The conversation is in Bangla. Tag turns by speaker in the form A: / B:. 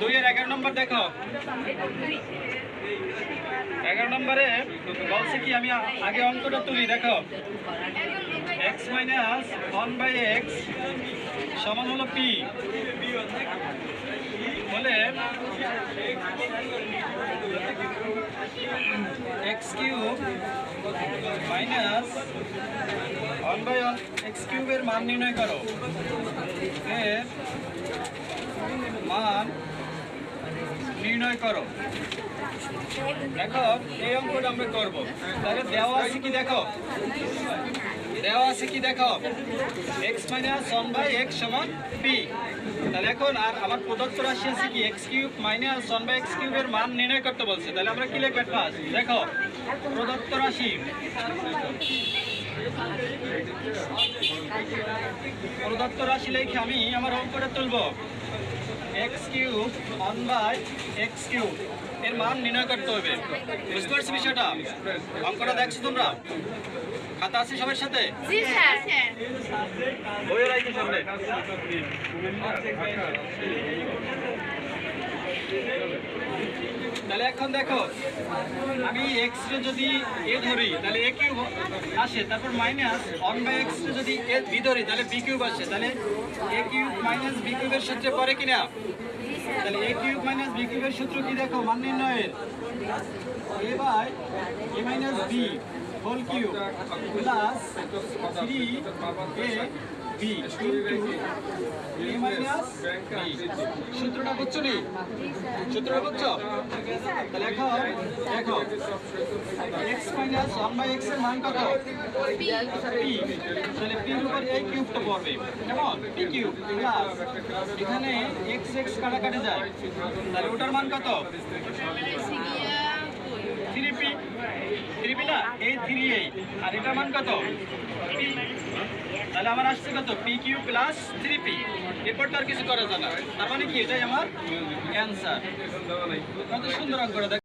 A: 2 এর 11 নম্বর দেখো। 11 নম্বরে বলছে কি, আমি আগে অঙ্কটা তুলি। দেখো x মাইনাস 1/x সমান হলো p, বলে x কিউব মাইনাস 1/x কিউবের মান নির্ণয় করো। এর মান নির্ণয় করো। দেখো এই অঙ্কটা আমরা করব। তাহলে দেওয়া আছে কি দেখো, দেওয়া আছে কি দেখো, x মাইনাস 1/x সমান p। তাহলে এখন আর আমার প্রদত্ত রাশি আছে কি x কিউব মাইনাস 1/x কিউবের মান নির্ণয় করতে বলছে। তাহলে আমরা কি লিখব ফার্স্ট? দেখো প্রদত্ত রাশি, প্রদত্ত রাশি লিখে আমি আমার অঙ্কটা তুলব। x কিউব 1/x কিউব এর মান নির্ণয় করতে হবে। বুঝতে পারছো বিষয়টা? অঙ্কটা দেখছো তোমরা? খাতা আছে সবার সাথে?
B: জি স্যার।
A: বইয়ে রাখি সামনে। তাহলে এখন দেখো, আমি x রে যদি a ধরি তাহলে a কিউব আসে, তারপর মাইনাস 1/x রে যদি a b ধরি তাহলে b কিউব আসে। তাহলে a কিউব মাইনাস b কিউবের সূত্রে পড়ে কিনা? তাহলে a কিউব মাইনাস b কিউবের সূত্র কি দেখো, মান নির্ণয়ের a by a minus b whole cube plus 3ab into a minus b। সূত্রটা বুঝছো নি? সূত্রটা বুঝছো? তাহলে এখন দেখো x মাইনাস 1/x এর মান কত? p। তাহলে p এর উপর a কিউবটা পড়বে, কেমন? p কিউব প্লাস এখানে x x কাটাকাটি যায়, তাহলে ওটার মান কত? 3p। 3p না, এই 3a, আর এটার মান কত? p। তাহলে আমার আসছে কত? p cube plus 3p। এরপর তো আর কিছু করা যায় না। তার মানে কি, এটাই আমার অ্যান্সার। কত সুন্দর অঙ্কটা।